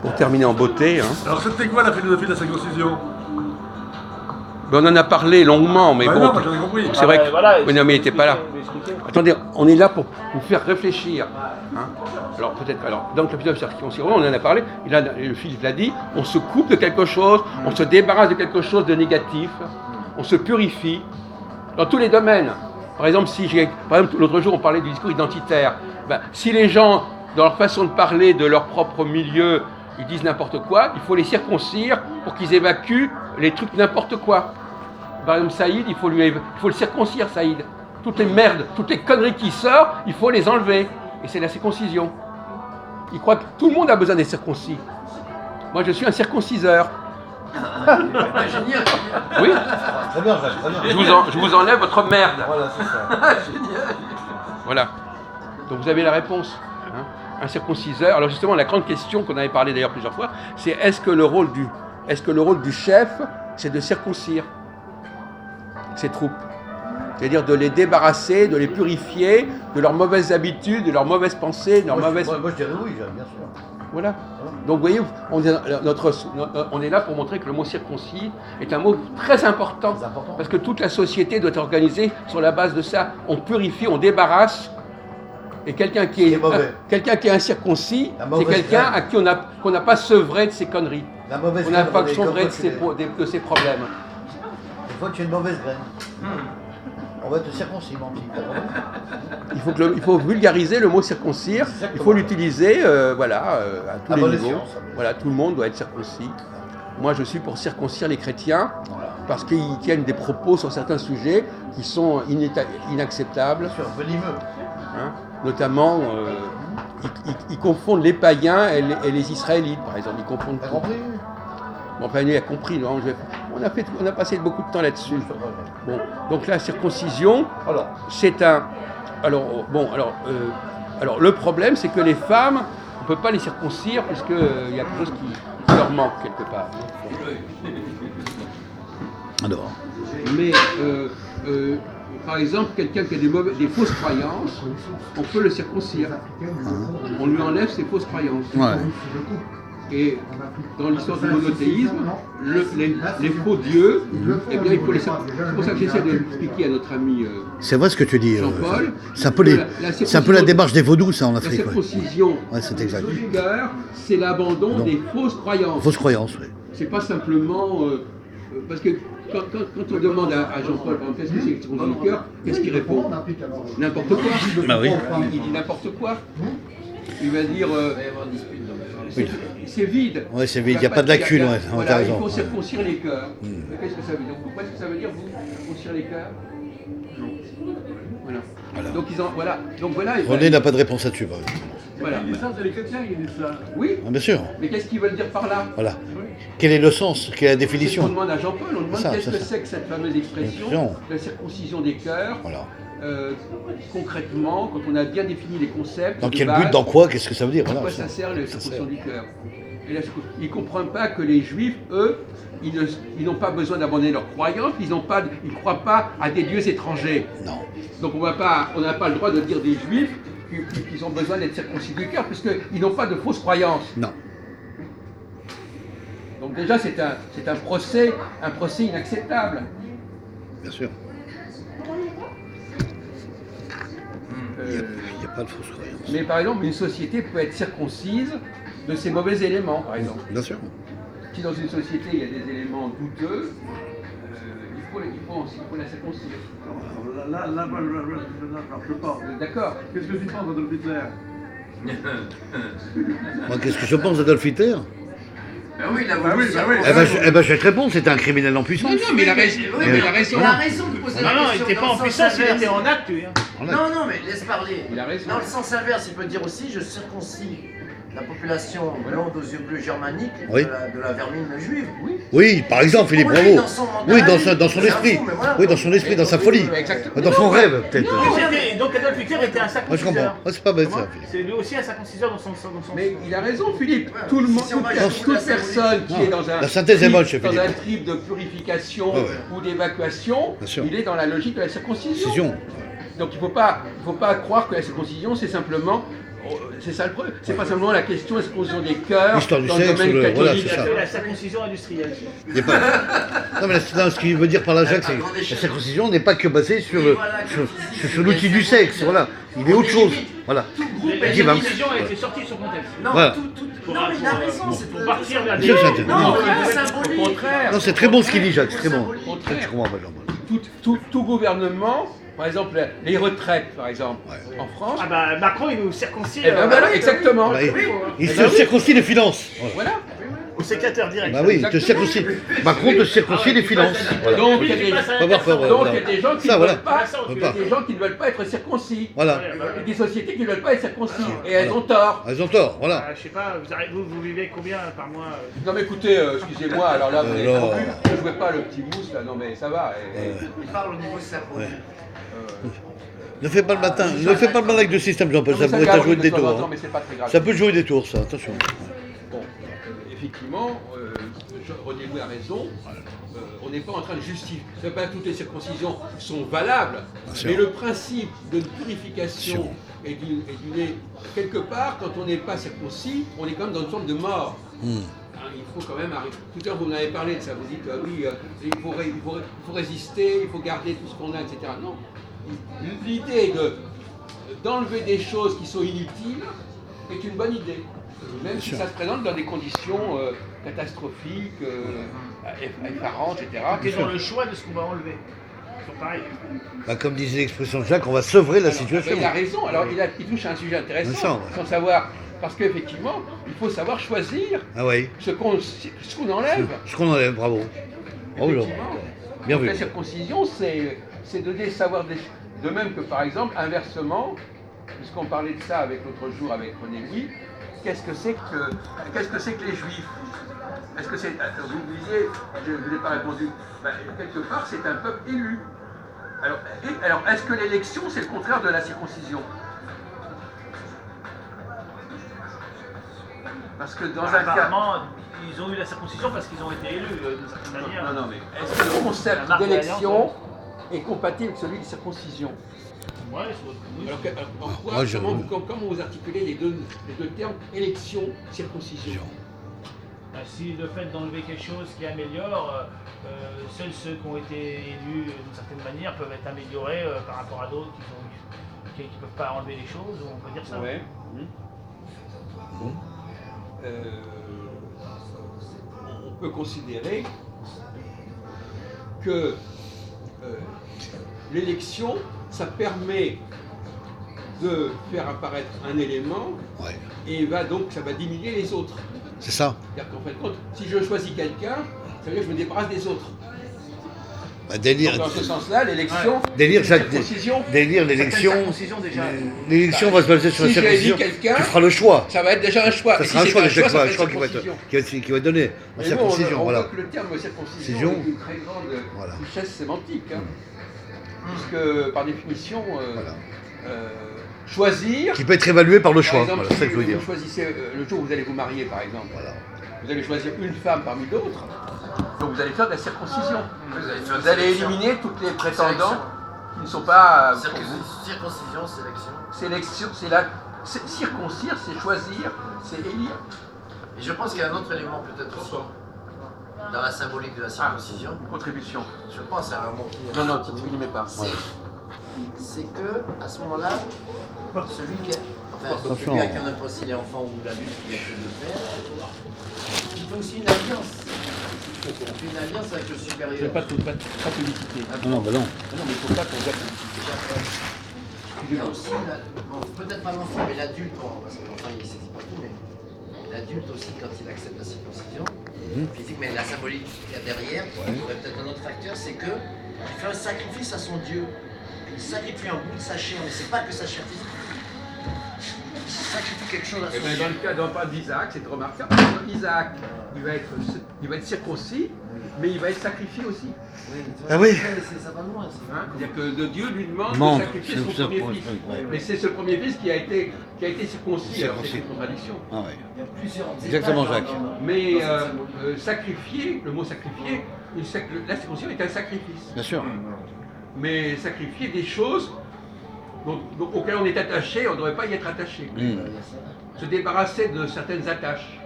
pour terminer en beauté. Hein. Alors c'était quoi la philosophie de la circoncision? Ben, on en a parlé longuement, mais bon, non, moi j'en ai compris. c'est vrai que voilà, oui, non, mais il n'était pas là. Attendez, on est là pour vous faire réfléchir. Hein. Alors peut-être, dans l'épisode de circoncision, on en a parlé, Philippe l'a dit, on se coupe de quelque chose, on se débarrasse de quelque chose de négatif, on se purifie dans tous les domaines. Par exemple, l'autre jour on parlait du discours identitaire. Ben, si les gens, dans leur façon de parler de leur propre milieu, ils disent n'importe quoi, il faut les circoncire pour qu'ils évacuent les trucs n'importe quoi. Par exemple, Saïd, il faut le circoncire, Saïd. Toutes les merdes, toutes les conneries qui sortent, il faut les enlever. Et c'est la circoncision. Il croit que tout le monde a besoin des circoncis. Moi, je suis un circonciseur. Génial. Oui. Très bien, très bien. Je vous enlève votre merde. Voilà, c'est ça. Génial. Voilà. Donc vous avez la réponse. Hein. Un circonciseur. Alors justement, la grande question qu'on avait parlé d'ailleurs plusieurs fois, c'est est-ce que le rôle du chef, c'est de circoncire ses troupes, c'est-à-dire de les débarrasser, de les purifier de leurs mauvaises habitudes, de leurs mauvaises pensées, de leurs mauvaises... Moi je dirais oui, bien sûr. Voilà. Donc vous voyez, on est là pour montrer que le mot circoncis est un mot très important, parce que toute la société doit être organisée sur la base de ça. On purifie, on débarrasse, et quelqu'un qui est incirconcis, c'est quelqu'un à qui qu'on n'a pas sevré de ses conneries. On n'a pas sevré de ses problèmes. Des fois tu es une mauvaise graine. On va te circoncire, mon petit. Il faut vulgariser le mot circoncire. Il faut l'utiliser, à tous les niveaux. Voilà, tout le monde doit être circoncis. Moi, je suis pour circoncire les chrétiens parce qu'ils tiennent des propos sur certains sujets qui sont inacceptables. Bien sûr, venimeux. Hein, notamment, ils confondent les païens et les Israélites, par exemple. Ils confondent tout. Bon, enfin, il a compris. Non, on a passé beaucoup de temps là-dessus. Bon, donc la circoncision, c'est un... Alors, le problème, c'est que les femmes, on ne peut pas les circoncire puisqu'il y a quelque chose qui leur manque quelque part. Alors. Mais, par exemple, quelqu'un qui a des fausses croyances, on peut le circoncire. On lui enlève ses fausses croyances. Ouais. Et dans l'histoire du monothéisme, les faux dieux, eh bien, il faut les circoncire. C'est pour ça que j'essaie de l'expliquer à notre ami c'est vrai ce que tu dis, Jean-Paul. C'est un peu la démarche des vaudous, ça, en Afrique. La circoncision c'est exact. du cœur, c'est l'abandon des fausses croyances. Fausses croyances, oui. C'est pas simplement... parce que quand on demande à Jean-Paul, par exemple, qu'est-ce que c'est que la circoncision du cœur, qu'est-ce qu'il répond? N'importe quoi. Bah oui. Il dit n'importe quoi. Il va dire... c'est vide. Oui, c'est vide, il n'y a pas de lacune, Voilà, il faut circoncire les cœurs. Qu'est-ce que ça veut dire? Vous comprenez ce que ça veut dire, vous, circoncire les cœurs? Non. Voilà. Donc voilà. René n'a pas de réponse là-dessus. Voilà. Ils disent ça, c'est les chrétiens qui disent ça. Oui. Ah, bien sûr. Mais qu'est-ce qu'ils veulent dire par là? Voilà. Quel est le sens? Quelle est la définition? On demande à Jean-Paul, on demande qu'est-ce que c'est que cette fameuse expression, la circoncision des cœurs. Voilà. Concrètement, quand on a bien défini les concepts. Dans quel but, dans quoi, qu'est-ce que ça veut dire? Pourquoi ça sert la circoncision du cœur? Ils ne comprennent pas que les Juifs, eux, ils n'ont pas besoin d'abandonner leurs croyances, ils ne croient pas à des dieux étrangers. Non. Donc on n'a pas le droit de dire des Juifs qu'ils ont besoin d'être circoncis du cœur, puisqu'ils n'ont pas de fausses croyances. Non. Donc déjà, c'est un procès inacceptable. Bien sûr. Il n'y a pas de fausses croyances. Mais par exemple, une société peut être circoncise de ses mauvais éléments, par exemple. Bien sûr. Si dans une société il y a des éléments douteux, il faut la circoncire. Là, je pense. D'accord. Qu'est-ce que tu penses d'Adolf Hitler? Moi, qu'est-ce que je pense d'Adolf Hitler? Oui, je vais te répondre, c'était un criminel en puissance. Non, mais il a raison. Il a raison de poser la question. Non, il n'était pas en puissance, il était en acte, lui. Non, mais laisse parler. Il a raison. Dans le sens inverse, il peut dire aussi je circoncis la population blonde aux yeux bleus germanique de la vermine juive. Oui, par exemple, Philippe Bravo. Oui, dans son esprit. Oui, dans son esprit, dans sa folie. Dans son rêve, peut-être. Donc Adolf Hitler était un circonciseur. Moi, je comprends. C'est pas bête, ça, Philippe. C'est lui aussi un circonciseur dans son Mais il a raison, Philippe. Tout le monde, toute personne qui est dans un la synthèse est bonne chez Philippe. Dans un trip de purification ou d'évacuation, il est dans la logique de la circoncision. Donc il ne faut pas croire que la circoncision, c'est simplement c'est ça le problème. C'est pas simplement la question de l'explosion des cœurs L'histoire du dans le sexe, domaine voilà, catholique. Il c'est a ça. fait la circoncision industrielle. Il y a pas- Non, mais ce qu'il veut dire par là, Jacques, c'est que la circoncision n'est pas que basée sur l'outil du sexe. Voilà. Il est autre chose. Voilà. La Il dit, bah, décision a été sortie de son contexte. Non, Voilà. non, mais il a raison, c'est Pour partir vers Bien des... sûr, c'est Non, intéressant. rien Au symbolique. contraire, Non, c'est très bon ce qu'il dit, Jacques, c'est très bon. Au contraire. Je comprends pas, Jean-Paul. tout gouvernement, par exemple les retraites, par exemple, Ouais. en France, Ah bah Macron il nous circoncis eh ben voilà, exactement. Bah, il Eh se ben oui. circoncie les finances. Voilà. Voilà. au sécateur direct. Bah oui, il te circoncie. Macron te circoncie les finances. Voilà. Donc il y a des, Pas avoir peur, donc, voilà. il y a des gens qui Ça, ne voilà. veulent pas, On il peut y a pas. des gens qui ne veulent pas être circoncis. Voilà. Il y a des sociétés qui ne veulent pas être circoncis. Et elles ont tort. Elles ont tort, voilà. Je sais pas, vous vivez combien par mois Non mais écoutez, excusez-moi, alors là, vous n'avez Alors. pas vu, ne jouez pas le petit mousse là, non mais ça va. Il parle au niveau de sa peau. Ouais. Ne fais pas le matin, ne fais pas le malade de système, Jean-Paul, Non, mais ça pourrait gâche jouer de des temps en tours. temps, Hein. mais c'est pas très grave. Ça peut jouer des tours, ça, attention. Bon, effectivement, René Louis a raison. On n'est pas en train de justifier. Pas toutes les circoncisions sont valables, sûr. mais le principe de purification et d'une quelque part, quand on n'est pas circoncis, on est quand même dans une forme de mort. Hein, il faut quand même arriver. Tout à l'heure, vous en avez parlé de ça. Vous dites oui, il faut résister, il faut garder tout ce qu'on a, etc. Non. L'idée d'enlever des choses qui sont inutiles est une bonne idée. Même si ça se présente dans des conditions catastrophiques, effarantes, etc. T'es dans le choix de ce qu'on va enlever. C'est pareil. Bah, comme disait l'expression de Jacques, on va sevrer la situation. Il a raison, alors il touche à un sujet intéressant, Intéressant, ouais. sans savoir, parce qu'effectivement, il faut savoir choisir Ah oui, ce qu'on enlève. ce qu'on enlève, bravo. Bravo, Jean. Effectivement. Bien Donc, vu. la circoncision, c'est donner savoir de même que par exemple, inversement, puisqu'on parlait de ça avec l'autre jour avec René Louis, qu'est-ce que c'est que les Juifs? Est-ce que c'est, vous me disiez, je ne vous ai pas répondu, ben, quelque part c'est un peuple élu. Alors est-ce que l'élection c'est le contraire de la circoncision? Parce que dans un cas... Apparemment, ils ont eu la circoncision parce qu'ils ont été élus d'une certaine manière. Non, mais est-ce que le concept La marque d'élection est compatible avec celui de circoncision? Ouais, oui. Comment vous articulez les deux termes, élection, circoncision? Si le fait d'enlever quelque chose qui améliore, seuls ceux qui ont été élus d'une certaine manière peuvent être améliorés par rapport à d'autres qui ne peuvent pas enlever les choses, on peut dire ça. Ouais. On peut considérer que l'élection, ça permet de faire apparaître un élément Ouais. et ça va diminuer les autres. C'est ça. C'est-à-dire qu'en fin de compte, si je choisis quelqu'un, ça veut dire que je me débarrasse des autres. Bah, délire. Donc, dans ce sens-là, l'élection, Délire, c'est une Jacques. circoncision, Délire, Certaines l'élection. circoncisions déjà. L'élection va se baser sur la Si j'ai circoncision. dit quelqu'un, Tu feras le choix. ça va être déjà un choix. Ça Et sera un si choix, c'est déjà, pas un ça choix va qui va être être circoncision. qui va être donné. La Mais bon, circoncision, on voilà. voit que le terme circoncision Circoncision. est une très grande Voilà. richesse sémantique. Hein. Puisque, par définition, Voilà. choisir... Qui peut être évalué par le Par choix. exemple, Voilà, c'est ça que je veux si dire. vous choisissez le jour où vous allez vous marier, par exemple, Voilà. vous allez choisir une femme parmi d'autres, donc vous allez faire de la circoncision. Vous Vous allez éliminer toutes les prétendants qui ne sont pas pour vous. Circoncision, sélection. Sélection, circoncire, c'est choisir, c'est élire. Et je pense qu'il y a un autre élément peut-être aussi dans la symbolique de la circoncision. Contribution. Je pense à un mot qui Non, non, il ne met pas. c'est que à ce moment-là, celui qui Attention. celui à qui on impose s'il est enfant ou l'adulte qui vient de le faire, il fait aussi une alliance. Il fait une alliance avec le supérieur. Pas félicité. Non, non, bah non. Non, mais il ne faut pas qu'on dise Il y a aussi, bon, peut-être pas l'enfant, mais l'adulte, parce que l'enfant il saisit pas tout, mais l'adulte aussi quand il accepte la circoncision, physique, mais la symbolique qu'il y a derrière, il y aurait peut-être un autre facteur, c'est que il fait un sacrifice à son Dieu. Il sacrifie un bout de sa chair, mais c'est pas que sa chair physique. Il sacrifie quelque chose à son Eh bien, Dieu. dans le cas d'un d'Isaac, c'est remarquable. Parce que Isaac, il va être circoncis, mais il va être sacrifié aussi. Ah oui. Ça va loin. ça. Hein, c'est-à-dire que Dieu lui demande Demande, de sacrifier c'est son ça, premier pour- fils. ouais. Mais c'est ce premier fils qui a été circoncis. Alors c'est Circoncis. une contradiction. Ah ouais. Il y a plusieurs Exactement, étapes Jacques. Mais sacrifier, le mot sacrifier, la circoncision est un sacrifice. Bien sûr. Mais sacrifier des choses donc auquel on est attaché, on ne devrait pas y être attaché. Se débarrasser de certaines attaches.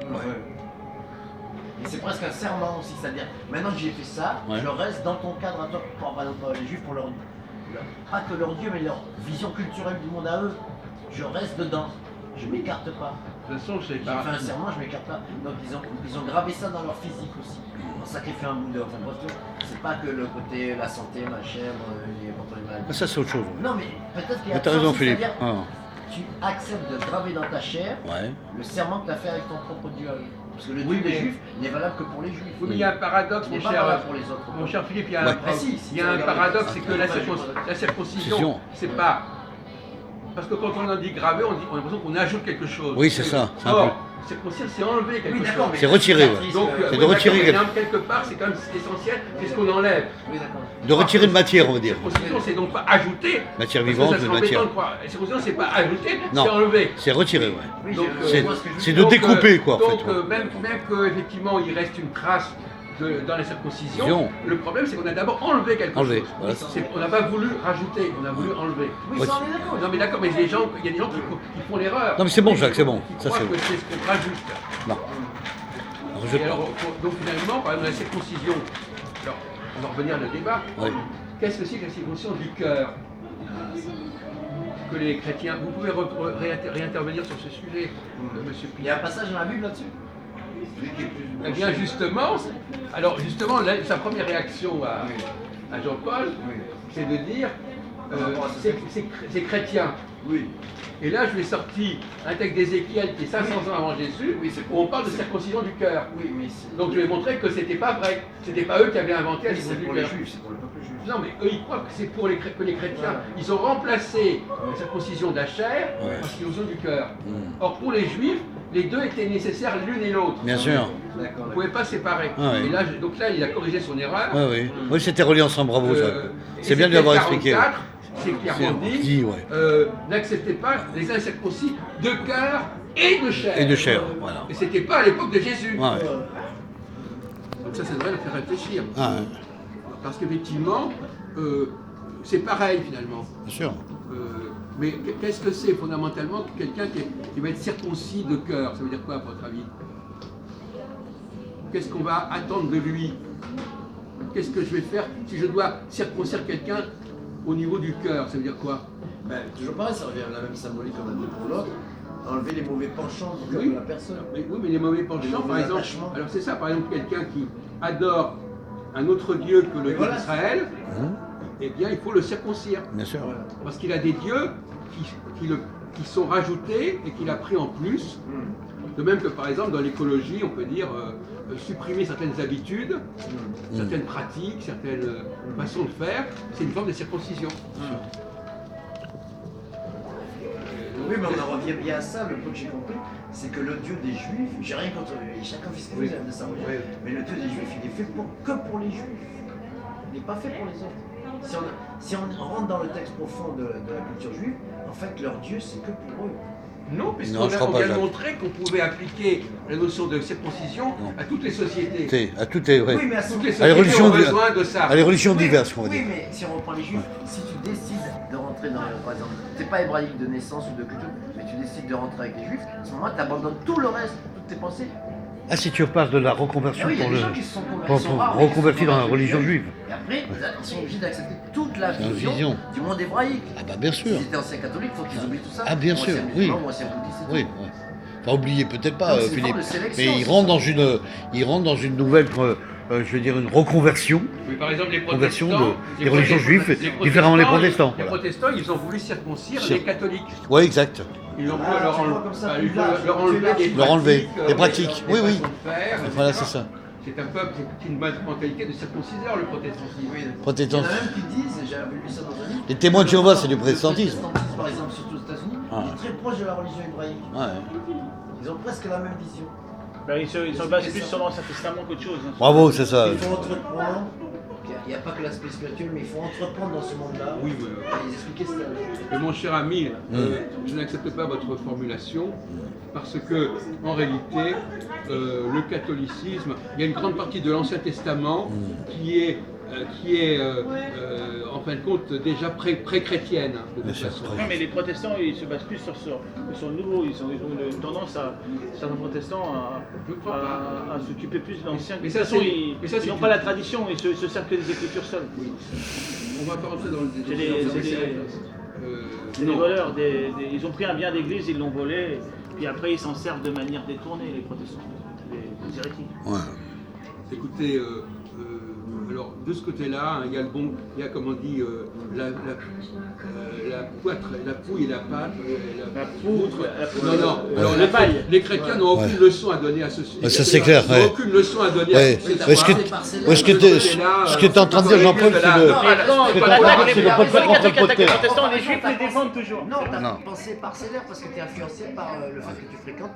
Et c'est presque un serment aussi, c'est-à-dire, maintenant que j'ai fait ça, je reste dans ton cadre à toi, par exemple les juifs pour pas que leur Dieu, mais leur vision culturelle du monde à eux. Je reste dedans, je m'écarte pas. De toute façon, J'ai fait un serment, je m'écarte pas. Donc ils ont gravé ça dans leur physique aussi. On sacrifie un bout de. Enfin bref, c'est pas que le côté la santé, machin, contre les maladies. Ça, c'est autre chose. Non, mais peut-être qu'il y a T'as raison, Philippe. c'est-à-dire, tu acceptes de graver dans ta chair Ouais. le serment que tu as fait avec ton propre Dieu. Parce que le Dieu des Juifs n'est valable que pour les Juifs. Oui, mais il y a un paradoxe, Il mon n'est pas valable cher, pour les autres. mon cher Philippe, il y a Ouais. il y a un paradoxe, c'est que la circoncision, c'est pas... Parce que quand on en dit gravé, on a l'impression qu'on ajoute quelque chose. Oui, c'est ça. C'est un peu- Or, circoncire, c'est enlever quelque chose. d'accord, mais C'est retiré, ouais. Donc, C'est oui, de retirer d'accord, mais quelque- quelque part, c'est quand même essentiel, c'est ce qu'on enlève. Oui, d'accord. De retirer de matière, on va dire. Circoncision, c'est donc pas ajouter. Matière parce que vivante, ça de serait matière. embêtant de croire. La circoncision, c'est pas ajouter, Non. c'est enlever. C'est retiré, ouais. Oui, Donc, je C'est vois ce que je veux c'est dire. de découper, quoi, en donc, fait. ouais. même qu'effectivement il reste une trace dans la circoncision, Circoncision. le problème c'est qu'on a d'abord enlevé quelque Enlevé, chose. voilà. On n'a pas voulu rajouter, on a voulu enlever. Oui, ça, on est d'accord. Non mais d'accord, mais il y a des gens qui font l'erreur. Non, mais c'est bon, Jacques, c'est bon. Qui Ça, croient c'est que bon. c'est ce qu'on rajoute. Non. Et alors, donc finalement, par exemple, la circoncision, alors on va revenir au débat, Oui. qu'est-ce que c'est que la circoncision du cœur que les chrétiens, vous pouvez réintervenir sur ce sujet, monsieur Il y a un Pinard. passage dans la Bible là-dessus. Eh bien justement, sa première réaction à Jean-Paul, c'est de dire c'est chrétien. Oui. Et là, je lui ai sorti un texte d'Ézéchiel qui est 500 ans avant Jésus, Oui, c'est où on parle de circoncision du cœur. Oui, mais c'est. Donc je lui ai montré que c'était pas vrai, c'était pas eux qui avaient inventé la Oui, c'est circoncision pour du les cœur. Juifs, c'est pour le peuple juif. Non, mais eux, ils croient que c'est pour les chrétiens. Voilà. Ils ont remplacé la circoncision de la chair Ouais. par circoncision du cœur. Mm. Or, pour les juifs, les deux étaient nécessaires l'une et l'autre. Bien sûr. D'accord. On ne pouvait pas séparer. Ah oui. Et là, donc là, il a corrigé son erreur. Oui, oui. Oui, c'était relié ensemble, bravo, Jacques. Et C'est bien de c'était l'avoir expliqué. 44, c'est clairement C'est dit, dit, ouais. n'acceptez pas les incirconcis de cœur et de chair. Et de chair, voilà. Et c'était pas à l'époque de Jésus. Ouais. Donc ça devrait le faire réfléchir. Ah, ouais. Parce qu'effectivement, c'est pareil finalement. Bien sûr. Mais qu'est-ce que c'est fondamentalement que quelqu'un qui va être circoncis de cœur? Ça veut dire quoi à votre avis? Qu'est-ce qu'on va attendre de lui? Qu'est-ce que je vais faire si je dois circoncire quelqu'un au niveau du cœur? Ça veut dire quoi? Ben, toujours pareil, ça revient à la même symbolique qu'on a dit pour l'autre. Enlever les mauvais penchants du cœur Oui. de la personne. Oui, mais les mauvais penchants, Les mauvais par exemple. attachements. Alors c'est ça, par exemple, quelqu'un qui adore un autre Dieu que le Mais Dieu voilà. d'Israël, eh bien, il faut le circoncire. Bien sûr. Voilà. Parce qu'il a des dieux qui sont rajoutés et qu'il a pris en plus. De même que par exemple dans l'écologie, on peut dire supprimer certaines habitudes, certaines pratiques, certaines façons de faire, c'est une forme de circoncision. Oui, mais on en revient bien à ça, le peu que j'ai compris, c'est que le Dieu des Juifs, j'ai rien contre chacun fait ce qu'il veut de sa religion, mais le Dieu des Juifs, il est fait que pour les Juifs. Il n'est pas fait pour les autres. Si on rentre dans le texte profond de la culture juive, en fait, leur Dieu, c'est que pour eux. Non, Non, puisqu'on je crois pas, vient de Jacques. montrer qu'on pouvait appliquer la notion de circoncision Non. à toutes les sociétés. C'est à toutes les. Ouais. Oui, mais à Toutes les À les sociétés religions ont di- besoin de ça. À les religions Oui, diverses, on va oui, dire. mais si on reprend les Juifs, si tu décides de rentrer dans, par exemple, t'es pas hébraïque de naissance ou de culture, mais tu décides de rentrer avec les Juifs, à ce moment-là, tu abandonnes tout le reste, toutes tes pensées. Ah, si tu parles de la Ah reconversion oui, il y a pour des le. gens qui se sont convertis, pour- ils sont pour rares, mais qui se reconvertis sont dans la convertis religion juifs. juive. Et après, ils sont obligés d'accepter toute la vision. vision du monde hébraïque. Ah, bah bien sûr. S'ils étaient anciens catholiques, il faut qu'ils oublient tout ça. Ah, bien Moi, sûr, c'est oui. musulman, moi, c'est bouddhiste, c'est Oui, tout. oui. Enfin, oubliez peut-être pas, Donc, c'est une Philippe. forme de sélection, Mais c'est ça. ils rentrent dans une nouvelle, je veux dire, une reconversion. Oui, par exemple, les Conversion protestants, des religions juives, les différemment les protestants. Les Voilà. protestants, ils ont voulu circoncire Sur- les catholiques. Oui, exact. Ils ont voulu Ah, leur tu vois enlever, comme ça, enfin, plus ils large, veulent leur plus enlever large. des Leur enlever pratiques, des pratiques. des Oui, oui. façons de faire, Voilà, etc. c'est ça. C'est un peuple, c'est une mentalité de circonciseur, le protestantisme. Oui. Il y en Protestantisme. a même qui disent, et j'avais lu ça dans un livre, Les témoins de Jéhovah, c'est du le protestantisme. protestantisme, par exemple, surtout aux États-Unis, Ah. est très proche de la religion hébraïque. Ouais. Ils ont presque la même vision. Ben, ils se basent plus sur l'Ancien Testament qu'autre chose. Hein. Bravo, c'est ça. Il faut entreprendre. Il n'y a pas que l'aspect spirituel, mais il faut entreprendre dans ce monde-là. Oui, Et ils expliquaient ça. mais mon cher ami, je n'accepte pas votre formulation parce que, en réalité, le catholicisme, il y a une grande partie de l'Ancien Testament qui est qui est en fin de compte déjà pré-chrétienne, hein, de toute façon. Non, mais les protestants, ils se basent plus sur le nouveau. Ils ont une tendance, certains protestants, à s'occuper plus de l'ancien. Mais De ça, toute façon, c'est- ils n'ont pas la tradition, ils se servent que des écritures seules. On va pas rentrer dans le C'est des non. voleurs, ils ont pris un bien d'église, ils l'ont volé, puis après ils s'en servent de manière détournée, les protestants, les hérétiques. Ouais. Écoutez, alors de ce côté-là, hein, il y a le bon, il y a comme on dit la poitre, la pouille et la pâte. La poutre, Non, non. Alors, la paille. les chrétiens n'ont aucune leçon à donner à ce sujet. Ouais, ça, c'est clair, Ils n'ont ouais. aucune leçon à donner Ouais. à ce sujet. Ouais, ce que tu es en train de dire, Jean-Paul, c'est le. Non, C'est quand le la problème, Bible, c'est le les problème catholiques contre le attaquent les protestant. protestants, les juifs les défendent toujours. Non, t'as Non. une pensée parcellaire parce que t'es influencé par le fait que tu fréquentes,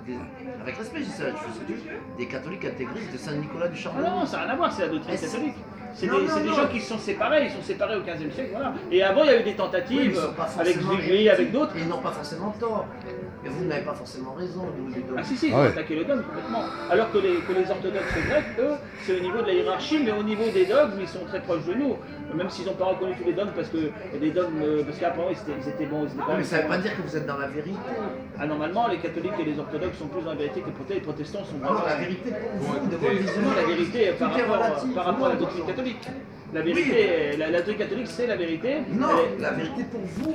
avec respect, je dis ça, tu fais des catholiques intégristes de Saint-Nicolas du Ah Charbon. non, ça n'a rien à voir, c'est la doctrine Mais c'est- catholique. C'est Non, des, non, c'est des non. gens qui se sont séparés, ils sont séparés au XVe siècle, voilà. Et avant, il y a eu des Oui, mais tentatives ils sont pas avec forcément Zwingli, avec d'autres. Et ils n'ont pas forcément tort. Mais vous n'avez pas forcément raison au niveau des dogmes. Ah si, ils Ah ont ouais. attaqué le dogme complètement. Alors que les orthodoxes grecs, eux, c'est au niveau de la hiérarchie, mais au niveau des dogmes, ils sont très proches de nous. Même s'ils n'ont pas reconnu tous les dogmes, parce que des dogmes, parce qu'apparemment ils étaient bons, ils étaient Non, pas. mais ça ne veut pas dire que vous êtes dans la vérité. Ah, normalement, les catholiques et les orthodoxes sont plus dans la vérité que les protestants sont Non, vraiment. la vérité pour vous, de votre vision. Non, la vérité Tout est relatif. par rapport à la doctrine catholique. La vérité, la doctrine catholique, c'est la vérité. Non, Elle est- la vérité pour vous,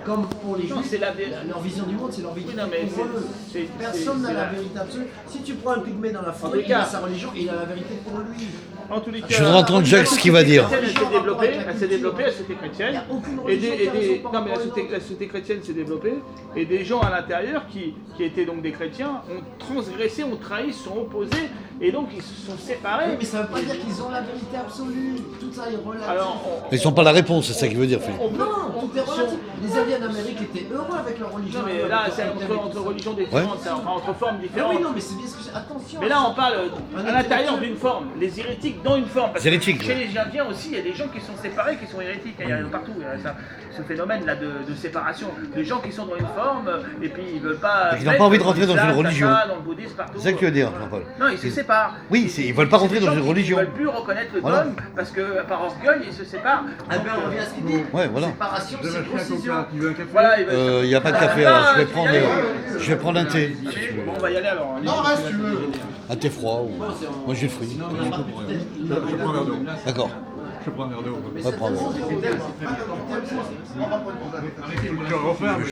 comme pour les Non, juifs, c'est la vérité. leur vision du monde, c'est leur vérité Oui, non, mais pour eux. c'est- Personne n'a c'est la la- vérité absolue. Si tu prends un pygmée dans la En forêt, tout il a cas- sa religion et il a la vérité pour lui. En tous les cas, Je voudrais entendre Jacques ce qu'il va dire. Elle s'est développée, elle s'était chrétienne. Il y a aucune Et des, religion qui a raison par non mais rapport à une autre. la société chrétienne s'est développée et des gens à l'intérieur qui étaient donc des chrétiens ont transgressé, ont trahi, se sont opposés et donc ils se sont séparés. Oui, mais ça ne veut pas dire qu'ils ont la vérité absolue. Tout ça est relatif. Alors, Ils sont pas la réponse, c'est ça qu'il veut dire, Philippe. on peut, non, tout est relatif. Les Indiens d'Amérique étaient heureux avec leur religion. non mais là c'est entre religions différentes, c'est entre formes Mais différentes. oui, non, mais c'est bien ce que j'ai. Attention. Mais là, on parle à l'intérieur d'une forme, les hérétiques dans une forme. Parce que Hérétiques, chez ouais. les Indiens aussi, il y a des gens qui sont séparés, qui sont hérétiques. Il y a partout il y a ce phénomène-là de séparation. Des gens qui sont dans une forme et puis ils veulent pas. Et qui n'ont pas envie de rentrer dans une religion. Dans le bouddhisme, partout. C'est ça que tu veux dire, Jean-Paul. Non, ils se séparent. Oui, ils veulent pas rentrer C'est des dans gens une qui religion. ne veulent plus reconnaître le Voilà. dogme parce que par orgueil, ils se séparent. Ah ben, on revient à ce qu'il dit. Ouais, voilà. Séparation, Je vais acheter un circoncision. coca, tu veux un café? Voilà, Il n'y a pas de café, alors je vais prendre un thé. Bon, on va y aller alors. Non, reste, tu veux. Un thé froid ou. Moi j'ai le fruit. Je prends un verre d'eau. D'accord. Je prends un verre d'eau. Pas de problème. Je refais.